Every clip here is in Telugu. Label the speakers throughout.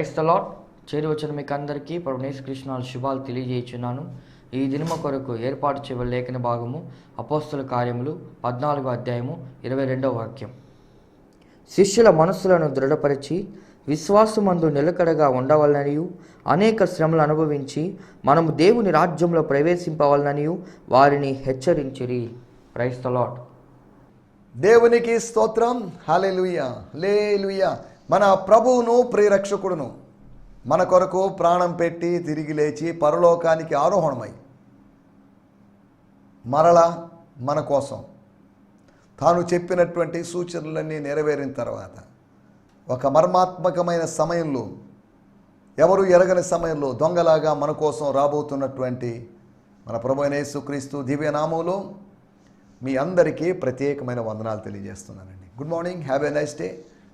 Speaker 1: Praise the lord. చేరి వచ్చిన మీకు అందరికీ ప్రభు యేసుక్రీస్తు శుభాలు తెలియజేయుచున్నాను. ఈ దినము కొరకు ఏర్పాటు చేయబడిన లేఖన భాగము అపోస్తల కార్యములు 14వ అధ్యాయము 22వ వాక్యం. శిష్యుల మనస్సులను దృఢపరిచి విశ్వాసమందు నిలకడగా ఉండవలననియు అనేక శ్రమలు అనుభవించి మనము దేవుని రాజ్యంలో ప్రవేశింపవలననియు వారిని హెచ్చరించిరి. Praise the lord.
Speaker 2: దేవునికి స్తోత్రం. హల్లెలూయా హల్లెలూయా. మన ప్రభువును ప్రియరక్షకుడును మన కొరకు ప్రాణం పెట్టి తిరిగి లేచి పరలోకానికి ఆరోహణమై మరలా మన కోసం తాను చెప్పినటువంటి సూచనలన్నీ నెరవేరిన తర్వాత ఒక మర్మాత్మకమైన సమయంలో, ఎవరు ఎరగని సమయంలో దొంగలాగా మన కోసం రాబోతున్నటువంటి మన ప్రభు అయిన యేసుక్రీస్తు దివ్యనామంలో మీ అందరికీ ప్రత్యేకమైన వందనాలు తెలియజేస్తున్నానండి. Good morning, have a nice day.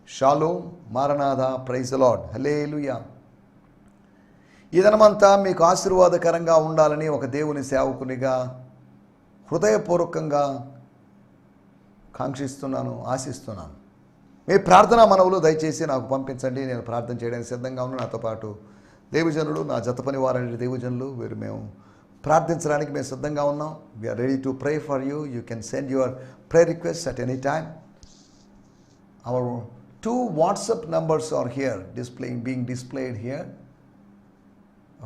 Speaker 2: షాలోమ్, మారనాథ, ప్రైజ్ ది లార్డ్, హల్లెలూయా. ఈ దినమంతా మీకు ఆశీర్వాదకరంగా ఉండాలని ఒక దేవుని సేవకునిగా హృదయపూర్వకంగా కాంక్షిస్తున్నాను, ఆశిస్తున్నాను. మీ ప్రార్థనా మనవులు దయచేసి నాకు పంపించండి. నేను ప్రార్థన చేయడానికి సిద్ధంగా ఉన్నాను. నాతో పాటు దేవజనులు, నా జత పని వారంటే దేవజనులు, వీరు మేము ప్రార్థించడానికి మేము సిద్ధంగా ఉన్నాం. We're ready to pray for you. You can send your prayer request at any time. Our 2 WhatsApp numbers are here being displayed here.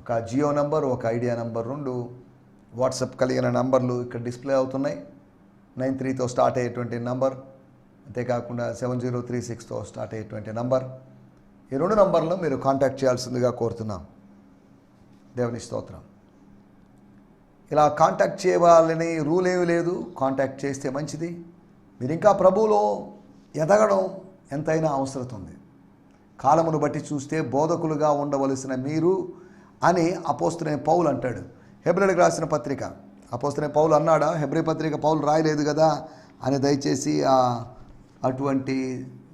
Speaker 2: ఒక జియో నంబర్, ఒక ఐడియా నంబర్, 2 వాట్సాప్ కలిగిన నంబర్లు ఇక్కడ డిస్ప్లే అవుతున్నాయి. 93తో స్టార్ట్ అయ్యేటువంటి నంబర్, అంతేకాకుండా 7036తో స్టార్ట్ అయ్యేటువంటి నంబర్. ఈ 2 నంబర్లను మీరు కాంటాక్ట్ చేయాల్సిందిగా కోరుతున్నాం. దేవుని స్తోత్రం. ఇలా కాంటాక్ట్ చేయాలని రూల్ ఏమీ లేదు. కాంటాక్ట్ చేస్తే మంచిది. మీరు ఇంకా ప్రభువులో ఎదగడం ఎంతైనా అవసరం ఉంది. కాలమును బట్టి చూస్తే బోధకులుగా ఉండవలసిన మీరు అని అపోస్తలుడైన పౌలు అంటాడు. హెబ్రీయులకు రాసిన పత్రిక అపోస్తలుడైన పౌలు అన్నాడా? హెబ్రీ పత్రిక పౌలు రాయలేదు కదా అని దయచేసి అటువంటి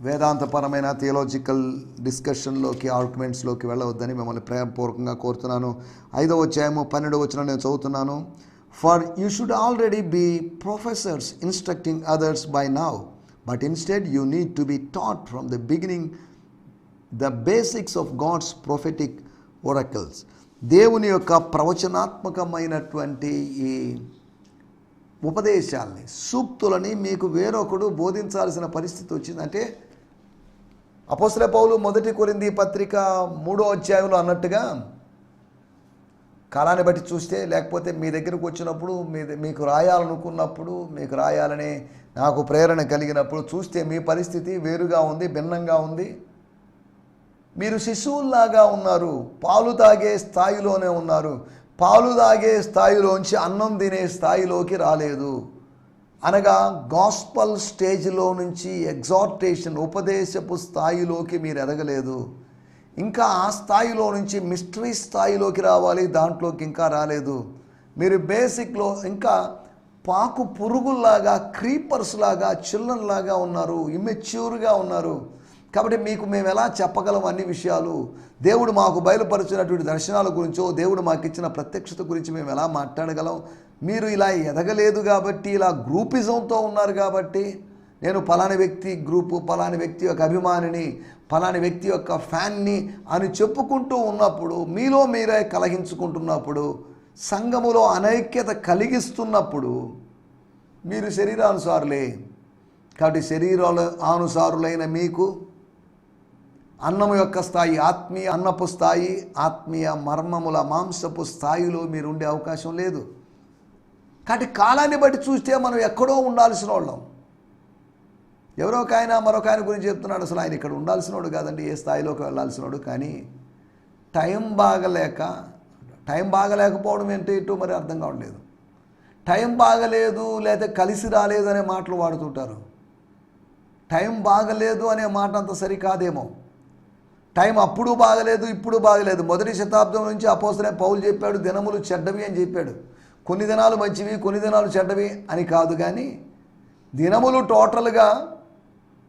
Speaker 2: వేదాంతపరమైన థియోలాజికల్ డిస్కషన్లోకి, ఆర్గ్యుమెంట్స్లోకి వెళ్ళవద్దని మిమ్మల్ని ప్రేమపూర్వకంగా కోరుతున్నాను. 5వ అధ్యాయము 12వ వచనం నేను చదువుతున్నాను. For you should already be professors instructing others by now, but instead you need to be taught from the beginning the basics of God's prophetic oracles. దేవుని యొక్క ప్రవచనాత్మకమైనటువంటి ఈ ఉపదేశాలని, సూక్తులని మీకు వేరొకడు బోధించాల్సిన పరిస్థితి వచ్చిందంటే, అపోస్తలుడైన పౌలు 1 కొరింథీ పత్రిక 3వ అధ్యాయంలో అన్నట్టుగా కాలాన్ని బట్టి చూస్తే, లేకపోతే మీ దగ్గరకు వచ్చినప్పుడు, మీకు రాయాలనుకున్నప్పుడు, మీకు రాయాలని నాకు ప్రేరణ కలిగినప్పుడు చూస్తే మీ పరిస్థితి వేరుగా ఉంది, భిన్నంగా ఉంది. మీరు శిశువుల్లాగా ఉన్నారు. పాలు తాగే స్థాయిలోనే ఉన్నారు. పాలు తాగే స్థాయిలోంచి అన్నం తినే స్థాయిలోకి రాలేదు. అనగా గాస్పల్ స్టేజ్లో నుంచి ఎగ్జార్టేషన్, ఉపదేశపు స్థాయిలోకి మీరు ఎదగలేదు. ఇంకా ఆ స్థాయిలో నుంచి మిస్టరీ స్థాయిలోకి రావాలి, దాంట్లోకి ఇంకా రాలేదు. మీరు బేసిక్లో ఇంకా పాకు పురుగుల్లాగా, క్రీపర్స్ లాగా, చిల్డ్రన్లాగా ఉన్నారు, ఇమ్మెచ్యూర్గా ఉన్నారు. కాబట్టి మీకు మేము ఎలా చెప్పగలం అన్ని విషయాలు? దేవుడు మాకు బయలుపరిచినటువంటి దర్శనాల గురించో, దేవుడు మాకు ఇచ్చిన ప్రత్యక్షత గురించి మేము ఎలా మాట్లాడగలం? మీరు ఇలా ఎదగలేదు కాబట్టి, ఇలా గ్రూపిజంతో ఉన్నారు కాబట్టి, నేను పలాని వ్యక్తి గ్రూపు, పలాని వ్యక్తి యొక్క అభిమానిని, పలాని వ్యక్తి యొక్క ఫ్యాన్ని అని చెప్పుకుంటూ ఉన్నప్పుడు, మీలో మీరే కలహించుకుంటున్నప్పుడు, సంఘములో అనైక్యత కలిగిస్తున్నప్పుడు మీరు శరీరానుసారులే. కాబట్టి శరీరాల అనుసారులైన మీకు అన్నము యొక్క స్థాయి, ఆత్మీయ అన్నపు స్థాయి, ఆత్మీయ మర్మముల మాంసపు స్థాయిలో మీరు ఉండే అవకాశం లేదు. కాబట్టి కాలాన్ని బట్టి చూస్తే మనం ఎక్కడో ఉండాల్సిన వాళ్ళం. ఎవరో ఒక ఆయన మరొక ఆయన గురించి చెప్తున్నాడు, అసలు ఆయన ఇక్కడ ఉండాల్సినోడు కాదండి, ఏ స్థాయిలోకి వెళ్ళాల్సినోడు. కానీ టైం బాగలేకపోవడం ఏంటో మరి అర్థం కావట్లేదు. టైం బాగలేదు లేదా కలిసి రాలేదు అనే మాటలు వాడుతుంటారు. టైం బాగలేదు అనే మాట అంత సరికాదేమో. టైం అప్పుడు బాగలేదు, ఇప్పుడు బాగలేదు. 1వ శతాబ్దం నుంచి అపోస్తలుడైన పౌలు చెప్పాడు, దినములు చెడ్డవి అని చెప్పాడు. కొన్ని దినాలు మంచివి, కొన్ని దినాలు చెడ్డవి అని కాదు, కానీ దినములు టోటల్గా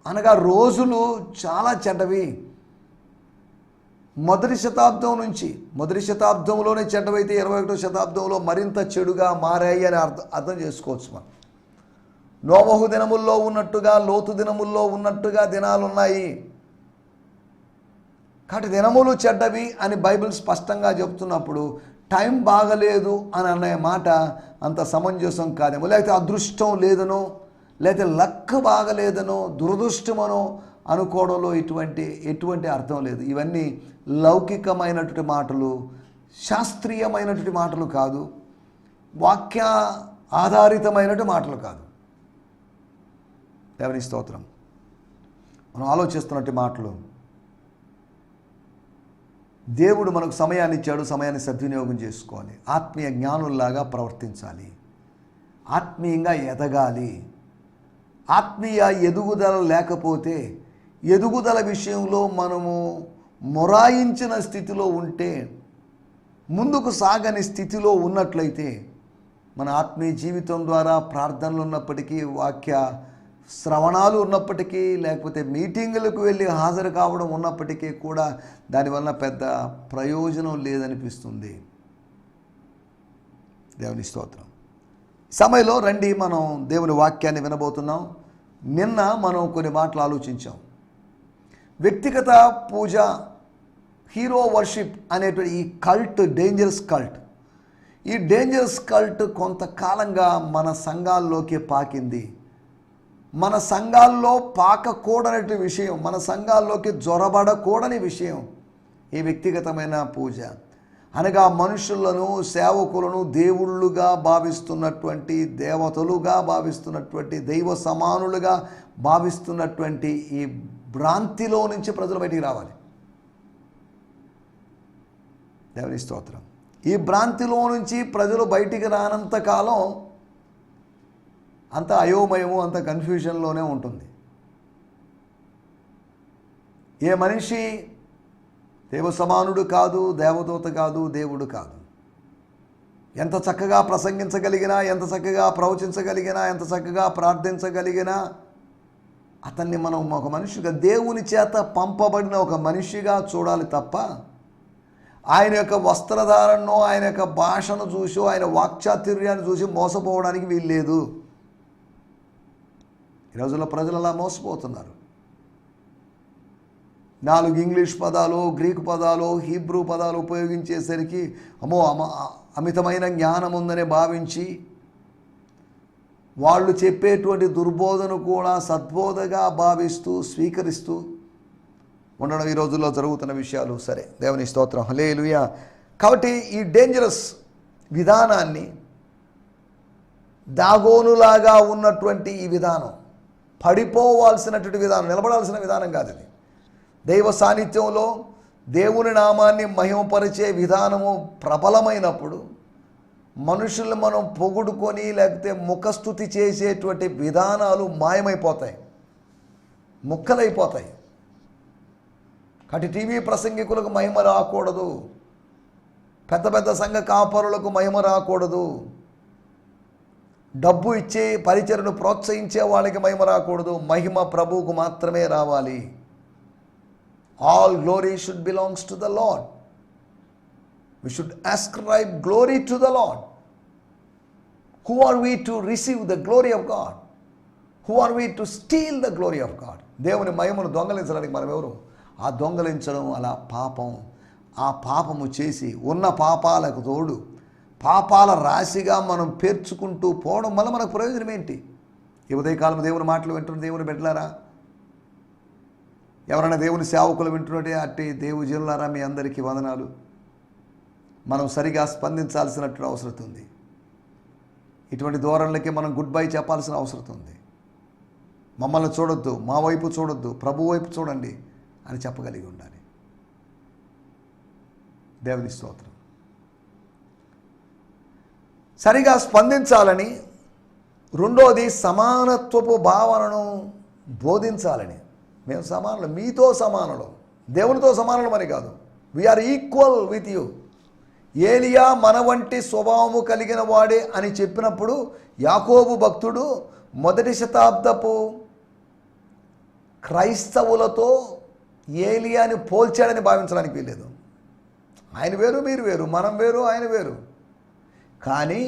Speaker 2: అనగా రోజులు చాలా చెడ్డవి. 1వ శతాబ్దం నుంచి, 1వ శతాబ్దంలోనే చెడ్డవైతే 21వ శతాబ్దంలో మరింత చెడుగా మారాయి అని అర్థం చేసుకోవచ్చు. మనం నోవహు దినముల్లో ఉన్నట్టుగా, లోతు దినముల్లో ఉన్నట్టుగా దినాలున్నాయి. కాబట్టి దినములు చెడ్డవి అని బైబిల్ స్పష్టంగా చెప్తున్నప్పుడు టైం బాగలేదు అని అనే మాట అంత సమంజసం కాదేమో, లేకపోతే అదృష్టం లేదనో, లేకపోతే లక్ బాగలేదనో, దురదృష్టమనో అనుకోవడంలో ఎటువంటి అర్థం లేదు. ఇవన్నీ లౌకికమైనటువంటి మాటలు, శాస్త్రీయమైనటువంటి మాటలు కాదు, వాక్య ఆధారితమైనటువంటి మాటలు కాదు. దేవుని స్తోత్రం. మనం ఆలోచిస్తున్నట్టు మాటలు, దేవుడు మనకు సమయాన్ని ఇచ్చాడు, సమయాన్ని సద్వినియోగం చేసుకోవాలి, ఆత్మీయ జ్ఞానుల్లాగా ప్రవర్తించాలి, ఆత్మీయంగా ఎదగాలి. ఆత్మీయ ఎదుగుదల లేకపోతే, ఎదుగుదల విషయంలో మనము మొరాయించిన స్థితిలో ఉంటే, ముందుకు సాగని స్థితిలో ఉన్నట్లయితే, మన ఆత్మీయ జీవితం ద్వారా ప్రార్థనలు ఉన్నప్పటికీ, వాక్య శ్రవణాలు ఉన్నప్పటికీ, లేకపోతే మీటింగులకు వెళ్ళి హాజరు కావడం ఉన్నప్పటికీ కూడా దానివల్ల పెద్ద ప్రయోజనం లేదనిపిస్తుంది. దేవుని స్తోత్రం. సమయంలో రండి మనం దేవుని వాక్యాన్ని వినబోతున్నాం. నిన్న మనం కొన్ని మాటలు ఆలోచించాం. వ్యక్తిగత పూజ, హీరో వర్షిప్ అనేటువంటి ఈ కల్ట్, డేంజరస్ కల్ట్, ఈ డేంజరస్ కల్ట్ కొంతకాలంగా మన సంఘాల్లోకి పాకింది. మన సంఘాల్లో పాకకూడనటి విషయం, మన సంఘాల్లోకి జొరబడకూడని విషయం ఈ వ్యక్తిగతమైన పూజ. అనగా మనుషులను, సేవకులను దేవుళ్ళుగా భావిస్తున్నటువంటి, దేవతలుగా భావిస్తున్నటువంటి, దైవ సమానులుగా భావిస్తున్నటువంటి ఈ భ్రాంతిలో నుంచి ప్రజలు బయటికి రావాలి. దేవుని స్తోత్రం. ఈ భ్రాంతిలో నుంచి ప్రజలు బయటికి రానంత కాలం అంత అయోమయము, అంత కన్ఫ్యూజన్లోనే ఉంటుంది. ఏ మనిషి దేవ సమానుడు కాదు, దేవదూత కాదు, దేవుడు కాదు. ఎంత చక్కగా ప్రసంగించగలిగినా, ఎంత చక్కగా ప్రవచించగలిగినా, ఎంత చక్కగా ప్రార్థించగలిగినా, అతన్ని మనం ఒక మనిషిగా, దేవుని చేత పంపబడిన ఒక మనిషిగా చూడాలి తప్ప, ఆయన యొక్క వస్త్రధారణను, ఆయన యొక్క భాషను చూసి, ఆయన వాక్చాతుర్యాన్ని చూసి మోసపోవడానికి వీల్లేదు. ఈ రోజుల్లో ప్రజలు అలా మోసపోతున్నారు. 4 ఇంగ్లీష్ పదాలు, గ్రీకు పదాలు, హీబ్రూ పదాలు ఉపయోగించేసరికి అమ్మో అమితమైన జ్ఞానం ఉందని భావించి వాళ్ళు చెప్పేటువంటి దుర్బోధను కూడా సద్బోధగా భావిస్తూ స్వీకరిస్తూ ఉండడం ఈ రోజుల్లో జరుగుతున్న విషయాలు. సరే, దేవుని స్తోత్రం, హల్లెలూయా. కాబట్టి ఈ డేంజరస్ విధానాన్ని, దాగోనులాగా ఉన్నటువంటి ఈ విధానం, పడిపోవాల్సినటువంటి విధానం, నిలబడాల్సిన విధానం కాదు ఇది. దైవ సాన్నిధ్యంలో దేవుని నామాన్ని మహిమపరిచే విధానము ప్రబలమైనప్పుడు మనుషులను మనం పొగుడుకొని లేకపోతే ముఖస్థుతి చేసేటువంటి విధానాలు మాయమైపోతాయి, ముక్కలైపోతాయి. కాబట్టి టీవీ ప్రసంగికులకు మహిమ రాకూడదు, పెద్ద పెద్ద సంఘ కాపరులకు మహిమ రాకూడదు, డబ్బు ఇచ్చే పరిచయను ప్రోత్సహించే వాళ్ళకి మహిమ రాకూడదు. మహిమ ప్రభువుకు మాత్రమే రావాలి. All glory should belongs to the lord. We should ascribe glory to the Lord. Who are we to receive the glory of God? Who are we to steal the glory of God? దేవుని మహిమను దొంగలించడానికి మనం ఎవరు? ఆ దొంగలించడం అలా పాపం. ఆ పాపము చేసి ఉన్న పాపాలకు తోడు పాపాల రాశిగా మనం పేర్చుకుంటూ పోవడం వల్ల మనకు ప్రయోజనం ఏంటి? ఈ ఉదయకాలం దేవుని మాటలు వింటున్న దేవుని బిడ్డలారా, ఎవరైనా దేవుని సేవకులు వింటున్నట్టే అట్టి దేవుజనులారా, మీ అందరికీ వందనాలు. మనం సరిగా స్పందించాల్సినటువంటి అవసరం ఉంది. ఇటువంటి ధోరణులకి మనం గుడ్ బై చెప్పాల్సిన అవసరం ఉంది. మమ్మల్ని చూడొద్దు, మా వైపు చూడొద్దు, ప్రభు వైపు చూడండి అని చెప్పగలిగి ఉండాలి. దేవుని స్తోత్రం. సరిగా స్పందించాలని, రెండోది సమానత్వపు భావనను బోధించాలని. మేము సమానులు, మీతో సమానులు, దేవునితో సమానులు అని కాదు. We're equal with you. Elijah మన వంటి స్వభావము కలిగిన వాడే అని చెప్పినప్పుడు యాకోబు భక్తుడు మొదటి శతాబ్దపు క్రైస్తవులతో ఏలియాని పోల్చాడని భావించడానికి వీల్లేదు. ఆయన వేరు, మీరు వేరు, మనం వేరు, ఆయన వేరు. కానీ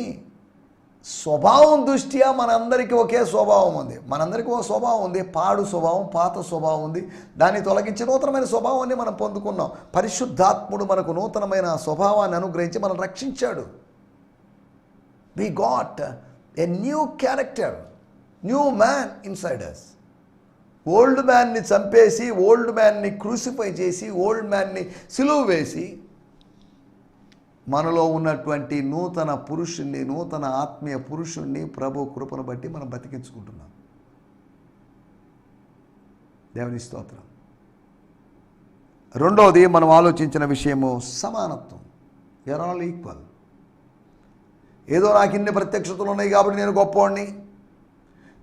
Speaker 2: స్వభావం దృష్ట్యా మనందరికీ ఒకే స్వభావం ఉంది. మనందరికీ ఒక స్వభావం ఉంది, పాడు స్వభావం, పాత స్వభావం ఉంది. దాన్ని తొలగించి నూతనమైన స్వభావాన్ని మనం పొందుకున్నాం. పరిశుద్ధాత్ముడు మనకు నూతనమైన స్వభావాన్ని అనుగ్రహించి మనం రక్షించాడు. We got a new character, new man inside us. Old మ్యాన్ని చంపేసి, ఓల్డ్ మ్యాన్ని క్రూసిఫై చేసి, ఓల్డ్ మ్యాన్ని సిలువ వేసి మనలో ఉన్నటువంటి నూతన పురుషుణ్ణి, నూతన ఆత్మీయ పురుషుణ్ణి ప్రభు కృపను బట్టి మనం బతికించుకుంటున్నాం. దేవుని స్తోత్రం. రెండవది మనం ఆలోచించిన విషయము సమానత్వం. We're all equal. ఏదో నాకు ఇన్ని ప్రత్యక్షతలు ఉన్నాయి కాబట్టి నేను గొప్పవాడిని,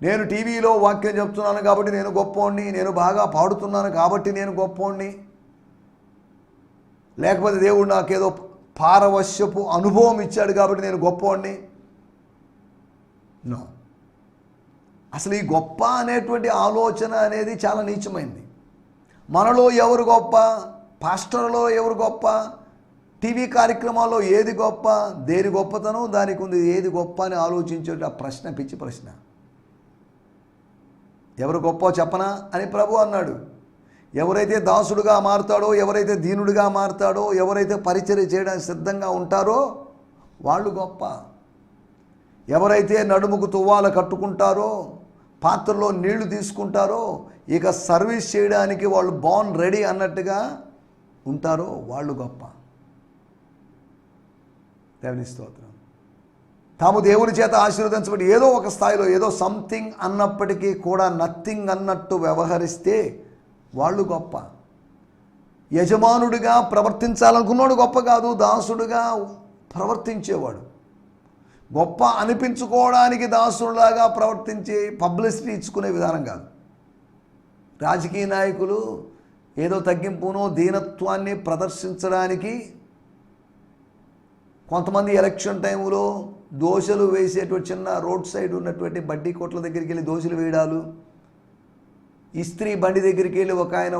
Speaker 2: నేను టీవీలో వాక్యం చెప్తున్నాను కాబట్టి నేను గొప్పవాడిని, నేను బాగా పాడుతున్నాను కాబట్టి నేను గొప్పవాడిని, లేకపోతే దేవుడు నాకేదో పారవశ్యపు అనుభవం ఇచ్చాడు కాబట్టి నేను గొప్పవాడిని. నో, అసలు ఈ గొప్ప అనేటువంటి ఆలోచన అనేది చాలా నీచమైంది. మనలో ఎవరు గొప్ప, పాస్టర్లో ఎవరు గొప్ప, టీవీ కార్యక్రమాల్లో ఏది గొప్ప, దేని గొప్పతనం దానికి ఉంది, ఏది గొప్ప అని ఆలోచించే ఆ ప్రశ్న పిచ్చి ప్రశ్న. ఎవరు గొప్ప చెప్పనా అని ప్రభు అన్నాడు. ఎవరైతే దాసుడుగా మారుతాడో, ఎవరైతే దీనుడిగా మారుతాడో, ఎవరైతే పరిచర్య చేయడానికి సిద్ధంగా ఉంటారో వాళ్ళు గొప్ప. ఎవరైతే నడుముకు తువ్వాల కట్టుకుంటారో, పాత్రలో నీళ్లు తీసుకుంటారో, ఇక సర్వీస్ చేయడానికి వాళ్ళు బాన్ రెడీ అన్నట్టుగా ఉంటారో వాళ్ళు గొప్ప. దేవుని స్తోత్రం. తాము దేవుని చేత ఆశీర్వదించబడి ఏదో ఒక స్థాయిలో ఏదో సంథింగ్ అన్నప్పటికీ కూడా నథింగ్ అన్నట్టు వ్యవహరిస్తే వాళ్ళు గొప్ప. యజమానుడిగా ప్రవర్తించాలనుకున్నాడు గొప్ప కాదు, దాసుడుగా ప్రవర్తించేవాడు గొప్ప. అనిపించుకోవడానికి దాసుడులాగా ప్రవర్తించి పబ్లిసిటీ ఇచ్చుకునే విధానం కాదు. రాజకీయ నాయకులు ఏదో తగ్గింపునో దీనత్వాన్ని ప్రదర్శించడానికి కొంతమంది ఎలక్షన్ టైంలో దోశలు వేసేటువంటి చిన్న రోడ్ సైడ్ ఉన్నటువంటి బడ్డీ కొట్ల దగ్గరికి వెళ్ళి దోశలు వేయడాలు, ఇస్త్రీ బండి దగ్గరికి వెళ్ళి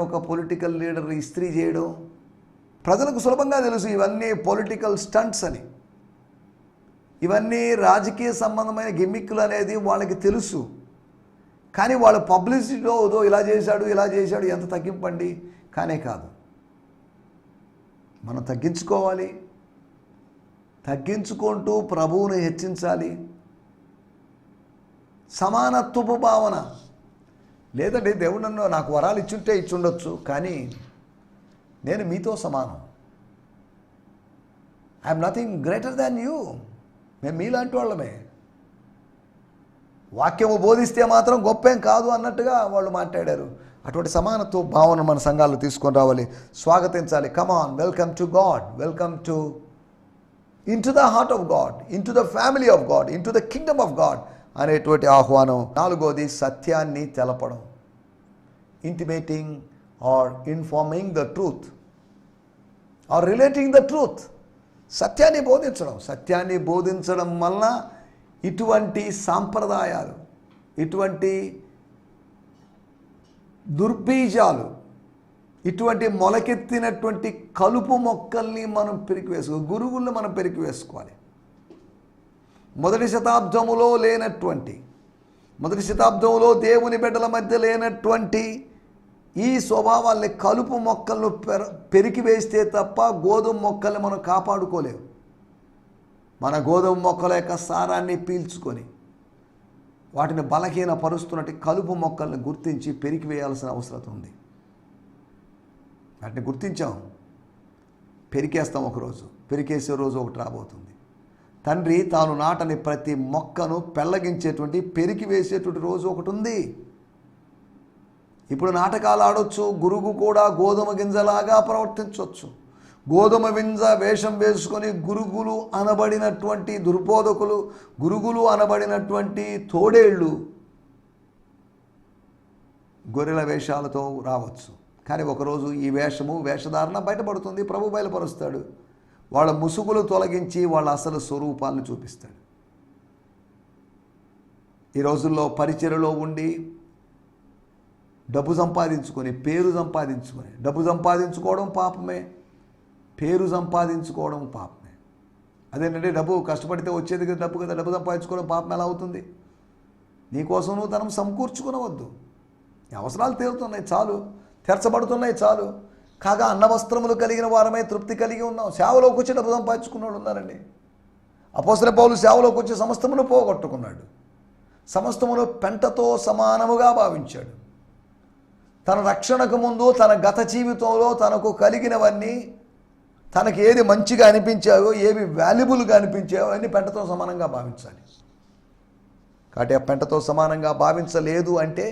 Speaker 2: ఒక పొలిటికల్ లీడర్ ఇస్త్రీ చేయడం, ప్రజలకు సులభంగా తెలుసు ఇవన్నీ పొలిటికల్ స్టంట్స్ అని. ఇవన్నీ రాజకీయ సంబంధమైన గిమ్మిక్కులు అనేది వాళ్ళకి తెలుసు. కానీ వాళ్ళ పబ్లిసిటీలో ఏదో ఇలా చేశాడు ఎంత తగ్గింపండి కానే కాదు. మనం తగ్గించుకోవాలి, తగ్గించుకుంటూ ప్రభువుని హెచ్చించాలి. సమానత్వపు భావన లేదండి, దేవుడు నన్ను నాకు వరాలు ఇచ్చుంటే ఇచ్చుండొచ్చు, కానీ నేను మీతో సమానం. I'm nothing greater than you. మేము మీలాంటి వాళ్ళమే. వాక్యము బోధిస్తే మాత్రం గొప్పేం కాదు అన్నట్టుగా వాళ్ళు మాట్లాడారు. అటువంటి సమానత్వ భావన మన సంఘాల్లో తీసుకొని రావాలి, స్వాగతించాలి. Come on, welcome to God, welcome to into the heart of God, into the family of God, into the kingdom of God అనేటువంటి ఆహ్వానం. నాలుగోది సత్యాన్ని తెలపడం. Intimating or informing the truth or relating the truth. సత్యాన్ని బోధించడం. సత్యాన్ని బోధించడం వలన ఇటువంటి సాంప్రదాయాలు, ఇటువంటి దుర్బీజాలు, ఇటువంటి మొలకెత్తినటువంటి కలుపు మొక్కల్ని మనం పెరికివేసుకోవాలి, గురువుల్ని మనం పెరికివేసుకోవాలి. మొదటి శతాబ్దంలో దేవుని బిడ్డల మధ్య లేనటువంటి ఈ స్వభావాల్ని, కలుపు మొక్కలను పెరికివేస్తే తప్ప గోధుమ మొక్కల్ని మనం కాపాడుకోలేము. మన గోధుమ మొక్కల యొక్క సారాన్ని పీల్చుకొని వాటిని బలహీనపరుస్తున్నట్టు కలుపు మొక్కల్ని గుర్తించి పెరికివేయాల్సిన అవసరం ఉంది. వాటిని గుర్తించాం, పెరికేస్తాం. ఒకరోజు పెరికేసే రోజు ఒకటి రాబోతుంది. తండ్రి తాను నాటని ప్రతి మొక్కను పెళ్ళగించేటువంటి, పెరికి వేసేటువంటి రోజు ఒకటి ఉంది. ఇప్పుడు నాటకాలు ఆడొచ్చు, గురువు కూడా గోధుమ గింజలాగా ప్రవర్తించవచ్చు. గోధుమ గింజ వేషం వేసుకొని గురుగులు అనబడినటువంటి దుర్బోధకులు, గురుగులు అనబడినటువంటి తోడేళ్ళు గొర్రెల వేషాలతో రావచ్చు. కానీ ఒకరోజు ఈ వేషధారణ బయటపడుతుంది, ప్రభు బయలుపరుస్తాడు. వాళ్ళ ముసుగులు తొలగించి వాళ్ళ అసలు స్వరూపాలను చూపిస్తాడు. ఈ రోజుల్లో పరిచర్యలో ఉండి డబ్బు సంపాదించుకొని, పేరు సంపాదించుకొని, డబ్బు సంపాదించుకోవడం పాపమే, పేరు సంపాదించుకోవడం పాపమే. అదేంటంటే డబ్బు కష్టపడితే వచ్చేది కదా, డబ్బు కదా, డబ్బు సంపాదించుకోవడం పాపం ఎలా అవుతుంది? నీకోసం నువ్వు ధనం సమకూర్చుకునవద్దు. అవసరాలు తీరుతున్నాయి చాలు, తెరచబడుతున్నాయి చాలు. కాగా అన్న వస్త్రములు కలిగిన వారమై తృప్తి కలిగి ఉన్నాం. సేవలోకి వచ్చి డబ్బు సంపాదించుకున్న వాళ్ళు ఉన్నారండి. అపోస్తలుడైన పౌలు సేవలోకి వచ్చి సమస్తమును పోగొట్టుకున్నాడు. సమస్తమును పెంటతో సమానముగా భావించాడు. తన రక్షణకు ముందు తన గత జీవితంలో తనకు కలిగినవన్నీ, తనకి ఏది మంచిగా అనిపించాయో, ఏవి వాల్యుబుల్గా అనిపించాయో అన్నీ పెంటతో సమానంగా భావించాలి. కాబట్టి ఆ పెంటతో సమానంగా భావించలేదు అంటే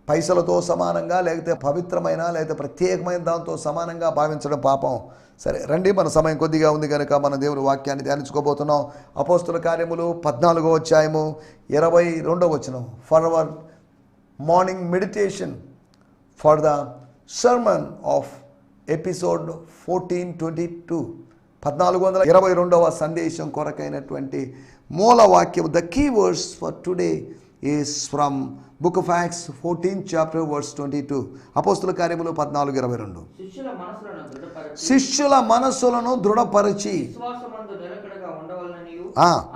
Speaker 2: పైసలతో సమానంగా, లేకపోతే పవిత్రమైన, లేకపోతే ప్రత్యేకమైన దాంతో సమానంగా భావించడం పాపం. సరే రండి, మన సమయం కొద్దిగా ఉంది కనుక మన దేవుని వాక్యాన్ని ధ్యానించుకోబోతున్నాం. అపోస్తుల కార్యములు 14వ అధ్యాయము 22వ వచనం. For our morning meditation for the sermon of episode 1422, 1422వ సందేశం కొరకైనటువంటి మూల వాక్యం. The key verse for today is from book of Acts 14th chapter verse 22. అపోస్తుల కార్యములు 14:22. శిష్యుల మనస్సులను దృఢపరిచి
Speaker 1: విశ్వాసమందు నిలకడగా ఉండవలననియు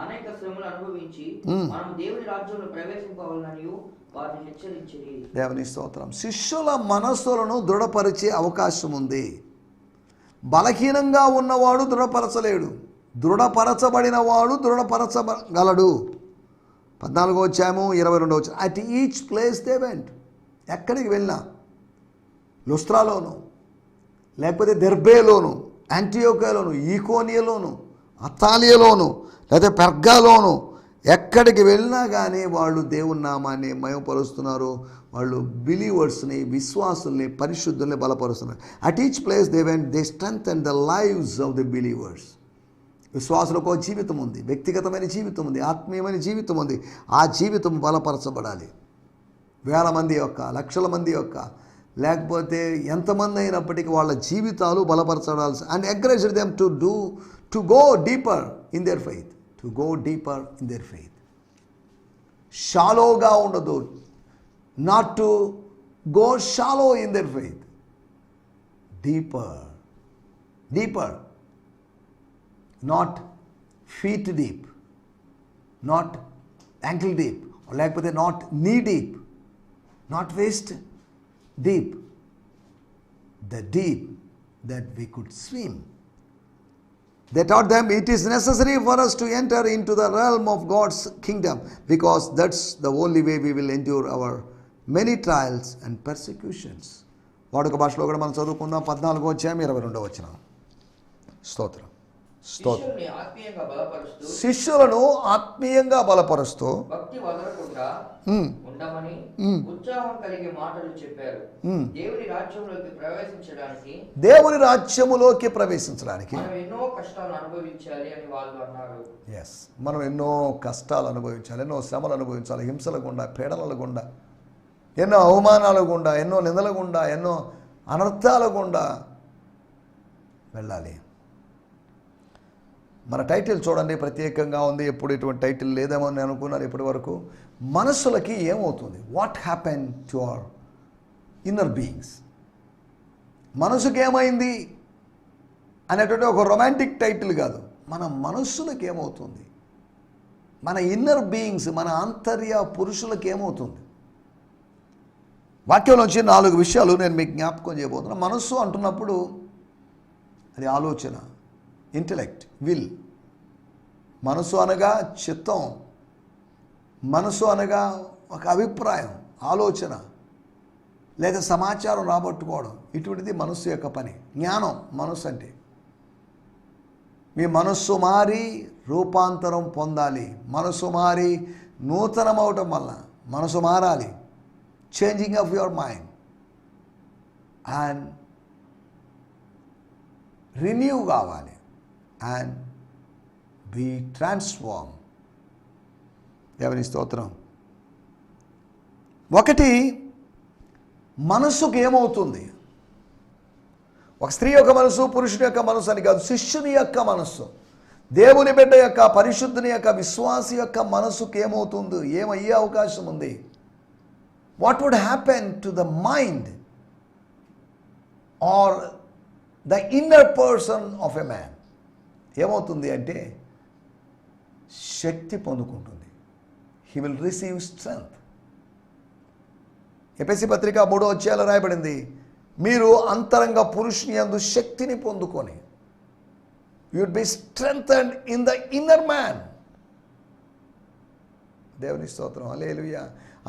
Speaker 1: అనేక శ్రమలు అనుభవించి మనము దేవుని రాజ్యంలో ప్రవేశింపవలననియు వారిని హెచ్చరించిరి.
Speaker 2: దేవుని స్తోత్రం. శిష్యుల మనస్సులను దృఢపరిచే అవకాశం ఉంది. బలహీనంగా ఉన్నవాడు దృఢపరచలేడు, దృఢపరచబడిన వాడు దృఢపరచగలడు. 14వ అధ్యాయము 22వ వచనం. At each place they vent. ఎక్కడికి వెళ్ళినా, లుస్త్రాలోను, లేకపోతే దెర్బేలోను, యాంటియోకియాలోను, ఈకోనియలోను, అత్తాలియలోను, లేకపోతే పెర్గాలోను, ఎక్కడికి వెళ్ళినా కానీ వాళ్ళు దేవుని నామాన్ని మహిమపరుస్తున్నారు. వాళ్ళు బిలీవర్స్ని, విశ్వాసుల్ని, పరిశుద్ధుల్ని బలపరుస్తున్నారు. At each place they went they strengthen the lives of the believers. విశ్వాసులకు ఒక జీవితం ఉంది, వ్యక్తిగతమైన జీవితం ఉంది, ఆత్మీయమైన జీవితం ఉంది. ఆ జీవితం బలపరచబడాలి. వేల మంది యొక్క, లక్షల మంది యొక్క, లేకపోతే ఎంతమంది అయినప్పటికీ వాళ్ళ జీవితాలు బలపరచబడాల్సి. And encourage them to go deeper in their faith, to go deeper in their faith. షాలోగా ఉండదు, not to go shallow in their faith, deeper, deeper, not feet deep, not ankle deep, లేకపోతే not knee deep, not waist deep, the deep that we could swim. They taught them it is necessary for us to enter into the realm of God's kingdom because that's the only way we will endure our many trials and persecutions. వాడుక భాషలో కూడా మనం చదువుకుందాం. 14వ అధ్యాయం 22వ వచనం. స్తోత్రం, స్తోత్రం. శిష్యులను ఆత్మీయంగా బలపరుస్తూ
Speaker 1: భక్తి వదలకుండా ఉండమని ఉత్సాహం కలిగే మాటలు చెప్పారు. దేవుని రాజ్యంలోకి ప్రవేశించడానికి, దేవుని రాజ్యములోకి ప్రవేశించడానికి మనం ఎన్నో కష్టాలు అనుభవించాలి అని వాళ్ళు అన్నారు. ఎస్, మనం ఎన్నో కష్టాలు అనుభవించాలి, ఎన్నో శ్రమలు అనుభవించాలి, హింసల గుండా, పీడనల గుండా, ఎన్నో అవమానాల గుండా, ఎన్నో నిందల గుండా, ఎన్నో అనర్థాల గుండా వెళ్ళాలి. మన టైటిల్ చూడండి, ప్రత్యేకంగా ఉంది. ఎప్పుడు ఇటువంటి టైటిల్ లేదేమో అని అనుకున్నారు ఇప్పటి వరకు. మనస్సులకి ఏమవుతుంది? What happen to our inner beings? మనసుకి ఏమైంది అనేటువంటి ఒక రొమాంటిక్ టైటిల్ కాదు. మన మనస్సులకు ఏమవుతుంది, మన ఇన్నర్ బీయింగ్స్, మన ఆంతర్య పురుషులకు ఏమవుతుంది? వాక్యంలోంచి 4 విషయాలు నేను మీకు జ్ఞాపకం చేయబోతున్నా. మనస్సు అంటున్నప్పుడు అది ఆలోచన, ఇంటెలెక్ట్, విల్. మనసు అనగా చిత్తం, మనసు అనగా ఒక అభిప్రాయం, ఆలోచన, లేదా సమాచారం రాబట్టుకోవడం. ఇటువంటిది మనస్సు యొక్క పని. జ్ఞానం మనస్సు అంటే. మీ మనస్సు మారి రూపాంతరం పొందాలి. మనసు మారి నూతనమవటం వల్ల మనసు మారాలి. Changing of your mind and renew కావాలి and be transformed. దేవుని స్తోత్రం. ఒకటి, మనస్సుకు ఏమవుతుంది? ఒక స్త్రీ యొక్క మనసు, పురుషుని యొక్క మనసు అని కాదు, శిష్యుని యొక్క మనస్సు, దేవుని బిడ్డ యొక్క, పరిశుద్ధుని యొక్క, విశ్వాసి యొక్క మనస్సుకు ఏమవుతుంది? ఏమయ్యే అవకాశం ఉంది? What would happen to the mind or the inner person of a man? ఏమవుతుంది అంటే
Speaker 2: శక్తి పొందుకుంటుంది. He will receive strength. ఎఫెసీ పత్రిక 3వ అధ్యాయంలో రాయబడింది, మీరు అంతరంగ పురుషుని యందు శక్తిని పొందుకొని you would be strengthened in the inner man. దేవుని స్తోత్రం, హల్లెలూయా.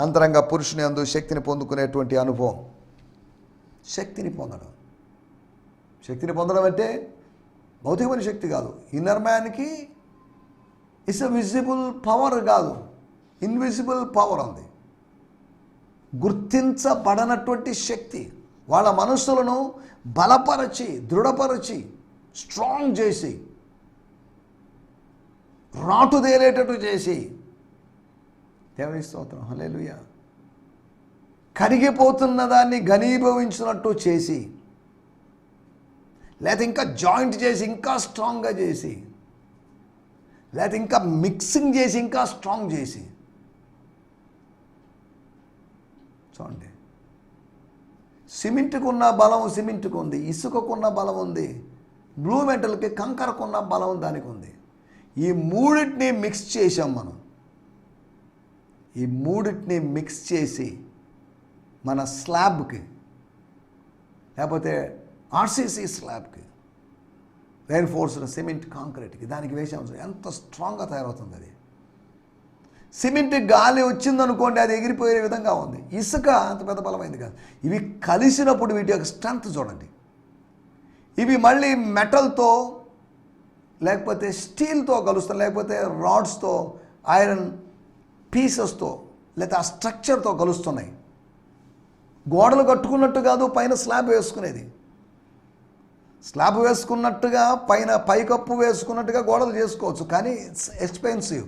Speaker 2: అంతరంగ పురుషుని యందు శక్తిని పొందుకునేటువంటి అనుభవం. శక్తిని పొందడం అంటే భౌతికమైన శక్తి కాదు. ఇన్నర్ మ్యాన్కి ఇట్స్ ఎ విజిబుల్ పవర్ కాదు, ఇన్విజిబుల్ పవర్ ఉంది. గుర్తించబడనటువంటి శక్తి వాళ్ళ మనస్సులను బలపరచి, దృఢపరచి, స్ట్రాంగ్ చేసి, రాటుదేలేటట్టు చేసి, దేవుని స్తోత్రం, హల్లెలూయా, కరిగిపోతున్న దాన్ని ఘనీభవించినట్టు చేసి, లేదా ఇంకా జాయింట్ చేసి ఇంకా స్ట్రాంగ్గా చేసి, లేదా ఇంకా మిక్సింగ్ చేసి ఇంకా స్ట్రాంగ్ చేసి. చూడండి, సిమెంట్కు ఉన్న బలం సిమెంట్కు ఉంది, ఇసుకకున్న బలం ఉంది, బ్లూ మెటల్కి కంకరకున్న బలం దానికి ఉంది. ఈ మూడింటిని మిక్స్ చేసాం మనం. ఈ మూడింటిని మిక్స్ చేసి మన స్లాబ్కి, లేకపోతే ఆర్సీసీ స్లాబ్కి, రైన్ఫోర్స్డ్ సిమెంట్ కాంక్రీట్కి, దానికి వేసాం. ఎంత స్ట్రాంగ్గా తయారవుతుంది అది. సిమెంట్ గాలి వచ్చిందనుకోండి, అది ఎగిరిపోయే విధంగా ఉంది. ఇసుక అంత పెద్ద బలమైంది కాదు. ఇవి కలిసినప్పుడు వీటి యొక్క స్ట్రెంగ్త్ చూడండి. ఇవి మళ్ళీ మెటల్తో, లేకపోతే స్టీల్తో కలుస్తాయి, లేకపోతే రాడ్స్తో, ఐరన్ పీసెస్తో, లేకపోతే ఆ స్ట్రక్చర్తో కలుస్తున్నాయి. గోడలు కట్టుకున్నట్టు కాదు పైన స్లాబ్ వేసుకునేది. స్లాబ్ వేసుకున్నట్టుగా పైన పైకప్పు వేసుకున్నట్టుగా గోడలు చేసుకోవచ్చు, కానీ ఇట్స్ ఎక్స్పెన్సివ్.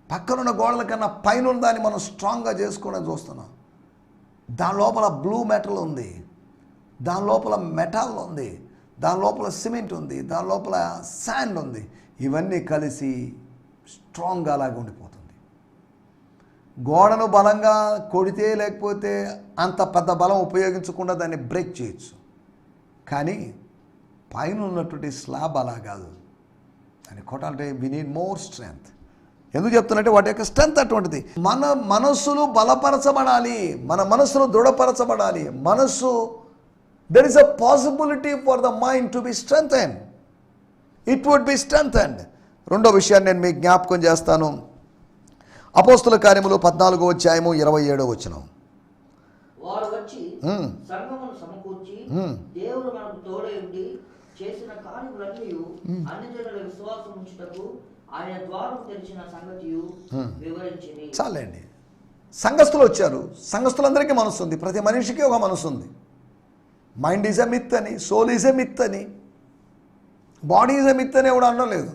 Speaker 2: పక్కనున్న గోడల కన్నా పైన దాన్ని మనం స్ట్రాంగ్గా చేసుకోవడం చూస్తున్నాం. దాని లోపల బ్లూ మెటల్ ఉంది, దాని లోపల మెటల్ ఉంది, దాని లోపల సిమెంట్ ఉంది, దాని లోపల శాండ్ ఉంది. ఇవన్నీ కలిసి స్ట్రాంగ్గా అలాగే ఉండిపోతుంది. గోడను బలంగా కొడితే, లేకపోతే అంత పెద్ద బలం ఉపయోగించకుండా దాన్ని బ్రేక్ చేయొచ్చు. కానీ పైన ఉన్నటువంటి స్లాబ్ అలా కాదు. దాన్ని కొట్టాలంటే వి నీడ్ మోర్ స్ట్రెంగ్త్. ఎందుకు చెప్తున్నట్టే వాటి యొక్క స్ట్రెంగ్త్ అటువంటిది. మన మనస్సులు బలపరచబడాలి, మన మనస్సులు దృఢపరచబడాలి. మనస్సు, there is a possibility for the mind to be strengthened. It would be strengthened. రెండో విషయాన్ని నేను మీకు జ్ఞాపకం చేస్తాను. అపోస్తుల కార్యములు 14వ అధ్యాయము 27వ వచనం.
Speaker 1: వారు వచ్చి సంఘమును సమకూర్చి, దేవుడు మనకు తోడై ఉండి చేసిన కార్యములన్నీ అన్యజనుల విశ్వాసం ఉంచుటకు ఆయన ద్వారం తెరిచిన సంగతియు వివరించింది.
Speaker 2: చాలండి. సంఘస్థులు వచ్చారు. సంఘస్థులందరికీ మనసు ఉంది. ప్రతి మనిషికి ఒక మనసు ఉంది. మైండ్ ఈజ్ ఎ మిత్ అని, సోల్ ఈజ్ ఎ మిత్ అని, బాడీ ఈజ్ ఎ మిత్ అని ఎవడు అనడం లేదు.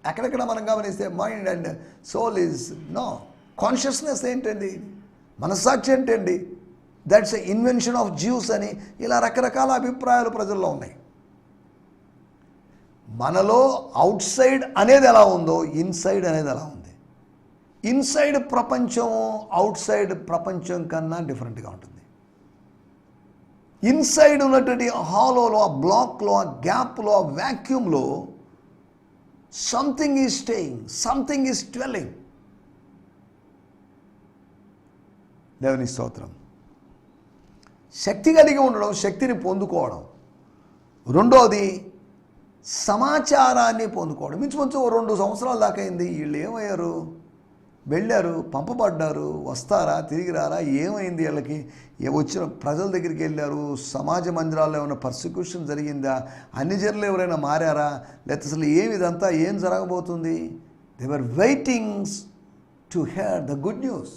Speaker 2: ఎక్కడెక్కడ మనం గమనిస్తే mind and soul is no. Consciousness ఏంటండి, మనస్సాక్షి ఏంటండి, that's a invention of Jews అని, ఇలా రకరకాల అభిప్రాయాలు ప్రజల్లో ఉన్నాయి. మనలో అవుట్ సైడ్ అనేది ఎలా ఉందో ఇన్సైడ్ అనేది ఎలా ఉంది. ఇన్సైడ్ ప్రపంచం అవుట్ సైడ్ ప్రపంచం కన్నా డిఫరెంట్గా ఉంటుంది. ఇన్సైడ్ ఉన్నటువంటి హాలోలో, ఆ బ్లాక్లో, ఆ గ్యాప్లో, ఆ వ్యాక్యూమ్లో something is staying, something is dwelling. దేవుని స్తోత్రం. శక్తి కలిగి ఉండడం, శక్తిని పొందుకోవడం. రెండోది సమాచారాన్ని పొందుకోవడం. మించుమించు 2 సంవత్సరాల దాకా అయింది. వీళ్ళు ఏమయ్యారు, వెళ్ళారు, పంపబడ్డారు, వస్తారా, తిరిగి రారా, ఏమైంది వీళ్ళకి, వచ్చిన ప్రజల దగ్గరికి వెళ్ళారు, సమాజ మందిరాల్లో ఏమైనా పర్సిక్యూషన్ జరిగిందా, అన్ని జనులు ఎవరైనా మారారా, లేకపోతే అసలు ఏమి ఇదంతా ఏం జరగబోతుంది. They were waitings to hear the good news.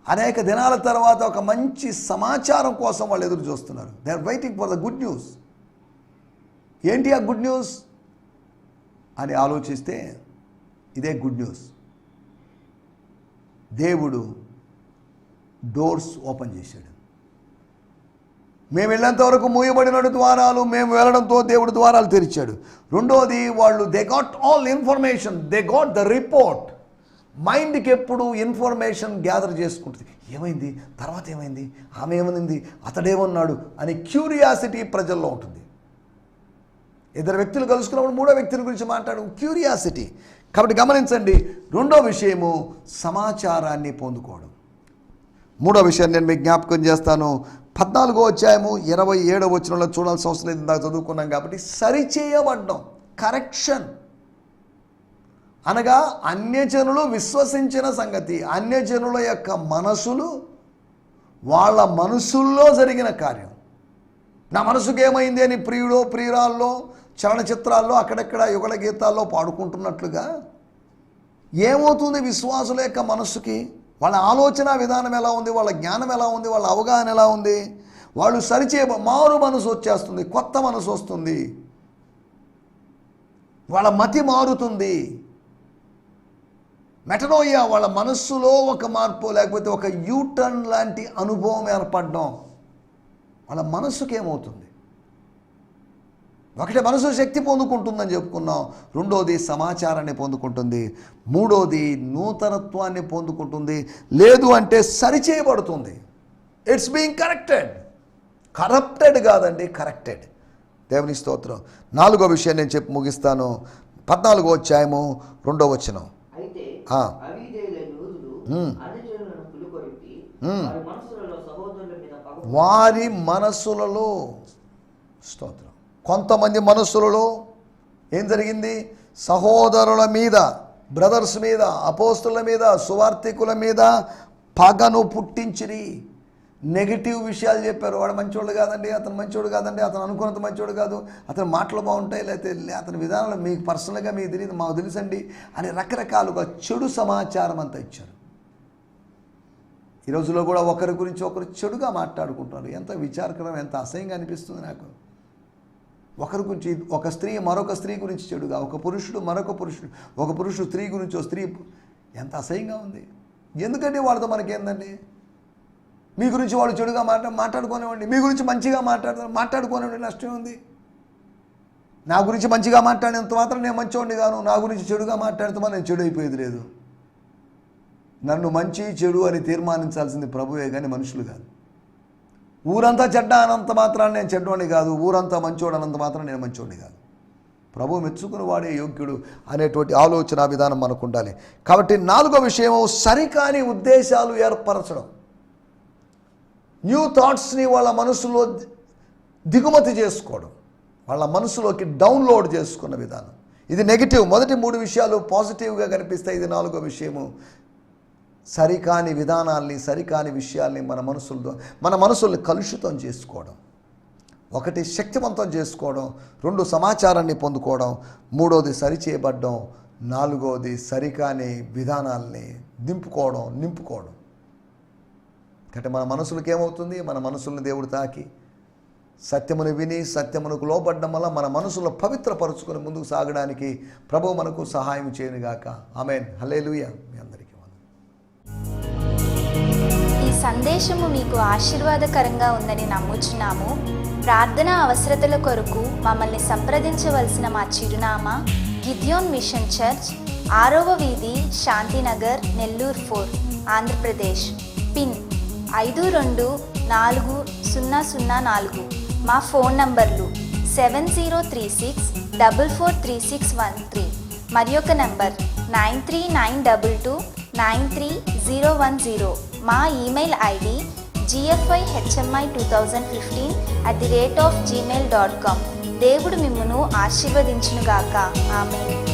Speaker 2: అనేక దినాల తర్వాత ఒక మంచి సమాచారం కోసం వాళ్ళు ఎదురు చూస్తున్నారు. They are waiting for the good news. ఏంటి ఆ గుడ్ న్యూస్ అని ఆలోచిస్తే ఇదే గుడ్ న్యూస్. దేవుడు డోర్స్ ఓపెన్ చేశాడు. మేము వెళ్ళేంత వరకు మూయబడిన ద్వారాలు, మేము వెళ్ళడంతో దేవుడు ద్వారాలు తెరిచాడు. రెండోది, వాళ్ళు they got all information, they got the report. మైండ్కి ఎప్పుడు ఇన్ఫర్మేషన్ గ్యాదర్ చేసుకుంటుంది. ఏమైంది, తర్వాత ఏమైంది, ఆమె ఏమనింది, అతడేమన్నాడు అని క్యూరియాసిటీ ప్రజల్లో ఉంటుంది. ఇద్దరు వ్యక్తులు కలుసుకున్నప్పుడు మూడో వ్యక్తిని గురించి మాట్లాడు, క్యూరియాసిటీ. కాబట్టి గమనించండి, రెండో విషయము సమాచారాన్ని పొందుకోవడం. మూడో విషయాన్ని నేను మీకు జ్ఞాపకం చేస్తాను. 14వ అధ్యాయము 27వ వచనంలో చూడాల్సిన అవసరం లేదు, ఇందాక చదువుకున్నాం కాబట్టి. సరిచేయబడ్డం, కరెక్షన్ అనగా అన్యజనులు విశ్వసించిన సంగతి, అన్యజనుల యొక్క మనసులు, వాళ్ళ మనసుల్లో జరిగిన కార్యం. నా మనసుకు ఏమైంది అని ప్రియుడో ప్రియురాల్లో చలనచిత్రాల్లో అక్కడెక్కడ యుగళ గీతాల్లో పాడుకుంటున్నట్లుగా ఏమవుతుంది విశ్వాసుల యొక్క మనస్సుకి? వాళ్ళ ఆలోచన విధానం ఎలా ఉంది, వాళ్ళ జ్ఞానం ఎలా ఉంది, వాళ్ళ అవగాహన ఎలా ఉంది? వాళ్ళు మారు మనసు వచ్చేస్తుంది, కొత్త మనసు వస్తుంది, వాళ్ళ మతి మారుతుంది. మెటనోయా, వాళ్ళ మనస్సులో ఒక మార్పు, లేకపోతే ఒక యూటర్న్ లాంటి అనుభవం ఏర్పడడం. వాళ్ళ మనస్సుకి ఏమవుతుంది? ఒకటి మనసు శక్తి పొందుకుంటుందని చెప్పుకున్నాం, రెండోది సమాచారాన్ని పొందుకుంటుంది, మూడోది నూతనత్వాన్ని పొందుకుంటుంది, లేదు అంటే సరిచేయబడుతుంది. It's being corrected. కరప్టెడ్ కాదండి, కరెక్టెడ్. దేవుని స్తోత్రం. 4వ విషయం నేను చెప్పి ముగిస్తాను. 14వ అధ్యాయము 2వ వచనం. వారి మనస్సులలో, స్తోత్రం, కొంతమంది మనస్సులలో ఏం జరిగింది? సహోదరుల మీద, బ్రదర్స్ మీద, అపోస్తుల మీద, సువార్థికుల మీద పగను పుట్టించిరి. నెగిటివ్ విషయాలు చెప్పారు. వాడు మంచోడు కాదండి, అతను మంచోడు కాదండి, అతను అనుకున్నంత మంచోడు కాదు, అతని మాటలు బాగుంటాయి, లేకపోతే అతని విధానాలు మీకు పర్సనల్గా మీకు తెలియదు, మాకు తెలుసండి అని రకరకాలుగా చెడు సమాచారం అంతా ఇచ్చారు. ఈ రోజులో కూడా ఒకరి గురించి ఒకరు చెడుగా మాట్లాడుకుంటారు. ఎంత విచారకరం, ఎంత అసహ్యంగా అనిపిస్తుంది నాకు. ఒకరి గురించి, ఒక స్త్రీ మరొక స్త్రీ గురించి చెడుగా, ఒక పురుషుడు మరొక పురుషుడు, ఒక పురుషుడు స్త్రీ గురించి ఒక స్త్రీ, ఎంత అసహ్యంగా ఉంది. ఎందుకంటే వాళ్ళతో మనకేందండి? మీ గురించి వాళ్ళు చెడుగా మాట్లాడుకోనివ్వండి, మీ గురించి మంచిగా మాట్లాడుకోనివ్వండి, నష్టం ఉంది. నా గురించి మంచిగా మాట్లాడినంత మాత్రం నేను మంచివాడిని కాను, నా గురించి చెడుగా మాట్లాడితే నేను చెడు అయిపోయేది లేదు. నన్ను మంచి చెడు అని తీర్మానించాల్సింది ప్రభువే కానీ మనుషులు కాదు. ఊరంతా చెడ్డ అనంత మాత్రాన్ని నేను చెడ్డవాడిని కాదు, ఊరంతా మంచోడు అనంత మాత్రం నేను మంచోడిని కాదు. ప్రభు మెచ్చుకుని వాడే యోగ్యుడు అనేటువంటి ఆలోచన విధానం మనకు ఉండాలి. కాబట్టి 4వ విషయము సరికాని ఉద్దేశాలు ఏర్పరచడం. న్యూ థాట్స్ని వాళ్ళ మనసులో దిగుమతి చేసుకోవడం, వాళ్ళ మనసులోకి డౌన్లోడ్ చేసుకున్న విధానం. ఇది నెగిటివ్. మొదటి 3 విషయాలు పాజిటివ్గా కనిపిస్తాయి. ఇది 4వ విషయము, సరికాని విధానాల్ని, సరికాని విషయాల్ని మన మనసుల్ని కలుషితం చేసుకోవడం. 1 శక్తివంతం చేసుకోవడం, 2 సమాచారాన్ని పొందుకోవడం, 3వది సరిచేయబడ్డం, 4వది సరికాని విధానాల్ని నింపుకోవడం. అంటే మన మనసులకు ఏమవుతుంది? మన మనసుల్ని దేవుడు తాకి సత్యమును విని సత్యమునకు లోబడ్డం వల్ల మన మనసులో పవిత్రపరుచుకొని ముందుకు సాగడానికి ప్రభువు మనకు సహాయం చేయనుగాక. ఆమేన్. హల్లెలూయా. మీ అందరికీ
Speaker 3: ఈ సందేశము మీకు ఆశీర్వాదకరంగా ఉందని నమ్ముచున్నాము. ప్రార్థనా అవసరతల కొరకు మమ్మల్ని సంప్రదించవలసిన మా చిరునామా గిద్యోన్ మిషన్ చర్చ్, 6వ వీధి, శాంతినగర్, నెల్లూరు 4, ఆంధ్రప్రదేశ్. పిన్ 524004. మా ఫోన్ నంబర్లు 7036443613 మరి ఒక నంబర్ 9392293010. మా ఈమెయిల్ ఐడి gfihmi2015@gmail.com. దేవుడు మిమ్మును ఆశీర్వదించునుగాక. ఆమేన్.